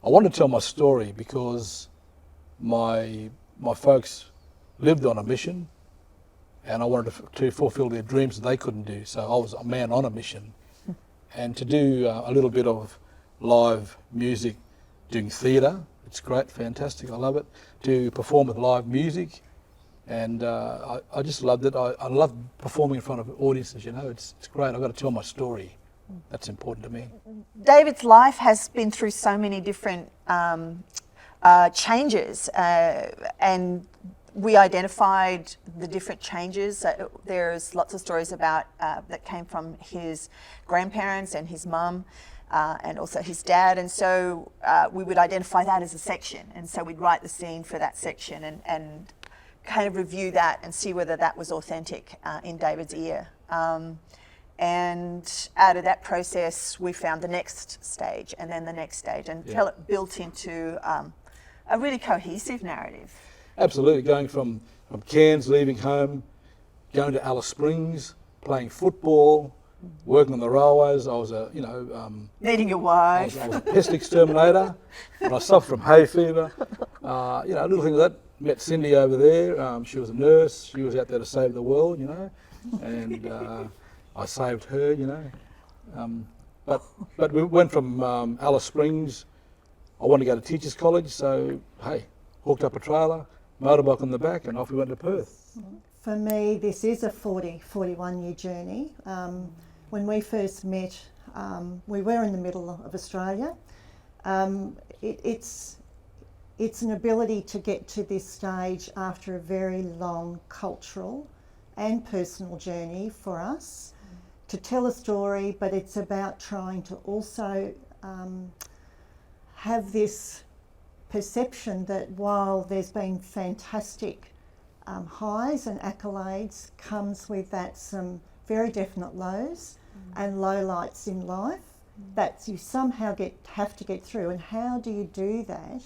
I wanted to tell my story because my folks lived on a mission, and I wanted to fulfill their dreams that they couldn't do. So I was a man on a mission, and to do a little bit of live music, doing theatre, it's great, fantastic, I love it. To perform with live music, and I just loved it. I love performing in front of audiences, you know, it's great. I've got to tell my story. That's important to me. David's life has been through so many different changes, and we identified the different changes. There's lots of stories about that came from his grandparents and his mum, and also his dad, and so we would identify that as a section, and so we'd write the scene for that section and kind of review that and see whether that was authentic in David's ear. And out of that process, we found the next stage and then the next stage, and until it built into a really cohesive narrative. Absolutely, going from Cairns, leaving home, going to Alice Springs, playing football, working on the railways. I was Meeting your wife. I was a pest exterminator, and I suffered from hay fever. Little things like that. Met Cindy over there. She was a nurse. She was out there to save the world, you know, and I saved her, you know. But we went from Alice Springs. I wanted to go to Teachers College, so hey, hooked up a trailer, motorbike on the back, and off we went to Perth. For me, this is a 41-year journey. When we first met, we were in the middle of Australia. It's an ability to get to this stage after a very long cultural and personal journey for us to tell a story, but it's about trying to also have this perception that while there's been fantastic highs and accolades, comes with that some very definite lows and lowlights in life that you somehow have to get through. And how do you do that?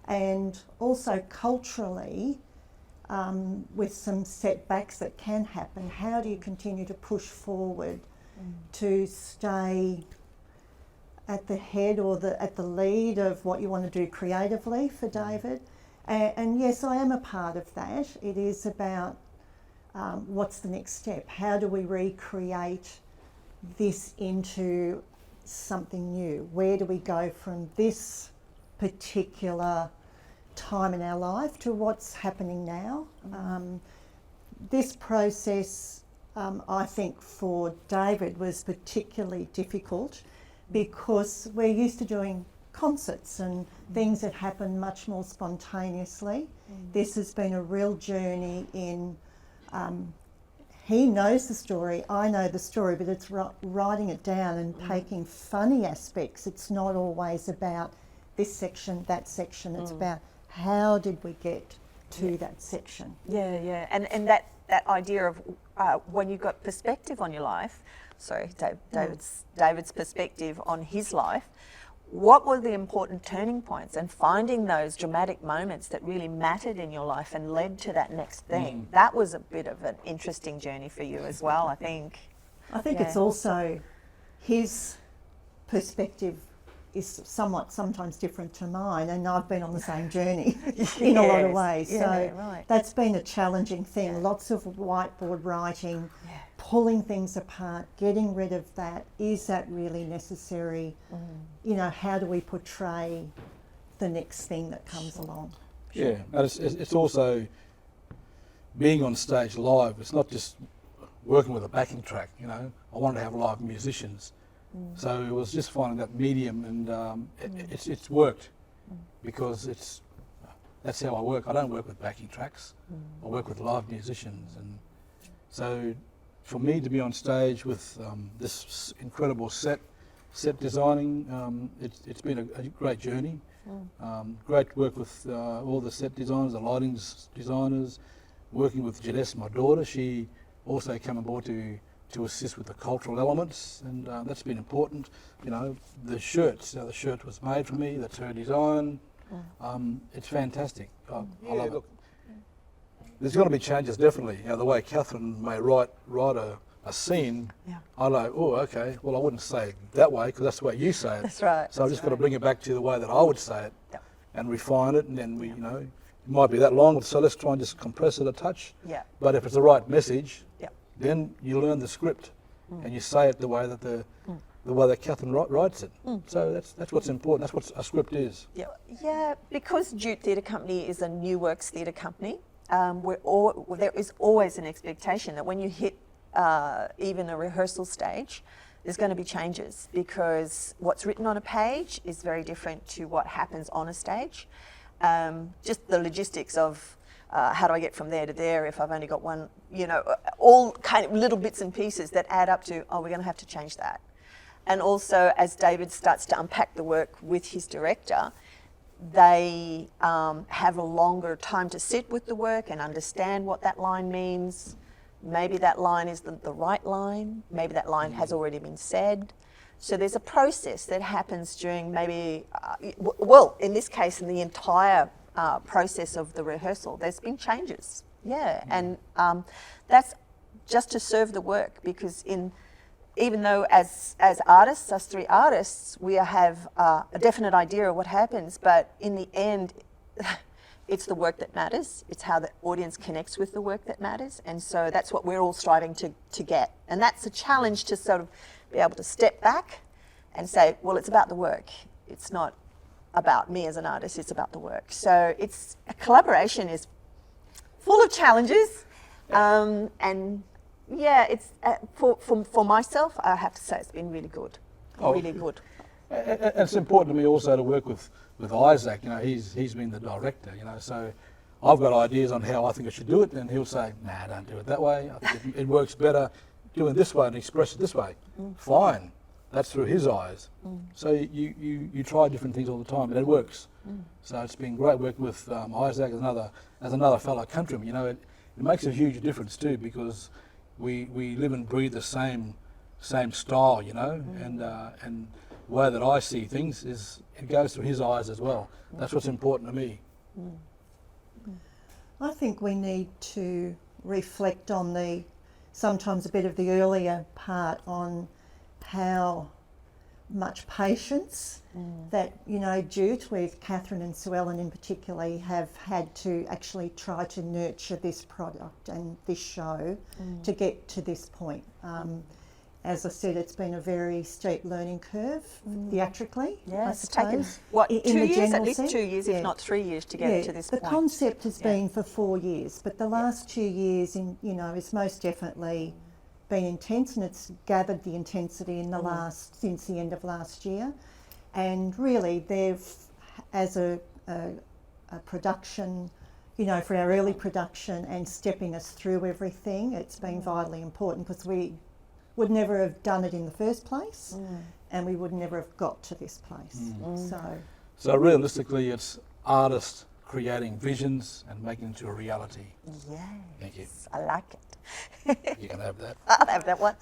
And also culturally, with some setbacks that can happen, how do you continue to push forward to stay at the head or at the lead of what you want to do creatively for David? And yes, I am a part of that. It is about what's the next step? How do we recreate this into something new? Where do we go from this particular time in our life to what's happening now? This process, I think for David, was particularly difficult because we're used to doing concerts and things that happen much more spontaneously. This has been a real journey in, he knows the story, I know the story, but it's writing it down and taking funny aspects. It's not always about this section, that section. It's about how did we get to that section. Yeah. And that idea of when you've got perspective on your life, David's perspective on his life, what were the important turning points and finding those dramatic moments that really mattered in your life and led to that next thing? That was a bit of an interesting journey for you as well, I think. I think it's also his perspective is sometimes different to mine, and I've been on the same journey in a lot of ways. That's been a challenging thing. Lots of whiteboard writing, pulling things apart, getting rid of that. Is that really necessary? You know, how do we portray the next thing that comes along? Yeah, and it's also being on stage live. It's not just working with a backing track, you know. I wanted to have live musicians. So it was just finding that medium, and it's worked because that's how I work. I don't work with backing tracks. I work with live musicians, and so for me to be on stage with this incredible set designing, it's been a great journey. Great work with all the set designers, the lighting designers, working with Janice, my daughter. She also came aboard to assist with the cultural elements, and that's been important. You know, the shirts, the shirt was made for me, that's her design. It's fantastic. I love it. There's going to be changes, definitely. You know, the way Kathryn may write a a scene, Yeah. I like, oh, okay, well, I wouldn't say it that way because that's the way you say it. That's right. So I've just got to bring it back to the way that I would say it Yep. and refine it, and then we, you know, it might be that long, so let's try and just compress it a touch. Yeah. But if it's the right message, Yep. then you learn the script and you say it the way that the way that Kathryn writes it. So that's what's important. That's what a script is. Yeah, because Jute Theatre Company is a new works theatre company, there is always an expectation that when you hit even a rehearsal stage, there's going to be changes, because what's written on a page is very different to what happens on a stage. Just the logistics of how do I get from there to there if I've only got one, you know, all kind of little bits and pieces that add up to, oh, we're going to have to change that. And also, as David starts to unpack the work with his director, they have a longer time to sit with the work and understand what that line means. Maybe that line is the right line. Maybe that line has already been said. So there's a process that happens during maybe, well, in this case, in the entire process of the rehearsal, there's been changes. Yeah, and that's just to serve the work, because even though as artists, us three artists, we have a definite idea of what happens, but in the end, it's the work that matters. It's how the audience connects with the work that matters. And so that's what we're all striving to get. And that's a challenge, to sort of be able to step back and say, well, it's about the work. It's not about me as an artist, it's about the work. So it's a collaboration is full of challenges. And yeah, it's for myself, I have to say it's been really good. Really good. And it's important to me also to work with Isaac. You know, he's been the director. You know, so I've got ideas on how I think I should do it, and he'll say, "Nah, don't do it that way. I think it works better doing it this way and express it this way." Fine, that's through his eyes. So you try different things all the time, and it works. So it's been great working with Isaac as another fellow countryman. You know, it makes a huge difference too, because we live and breathe the same style, you know, and the way that I see things is it goes through his eyes as well. That's what's important to me. I think we need to reflect on sometimes a bit of the earlier part on how much patience that, you know, Jute with Kathryn and Sue Ellen in particular have had to actually try to nurture this product and this show to get to this point. As I said, it's been a very steep learning curve theatrically. Yeah, I it's taken, suppose. what, In 2 the years, general at least sense? 2 years, if not 3 years to get to this point. The concept has been for 4 years, but the last 2 years, it's most definitely been intense, and it's gathered the intensity in the since the end of last year. And really, they've, as a production, you know, for our early production and stepping us through everything, it's been vitally important, because we would never have done it in the first place, and we would never have got to this place. So realistically, it's artists creating visions and making it into a reality. Yes, Thank you. I like it. You can have that. I'll have that one.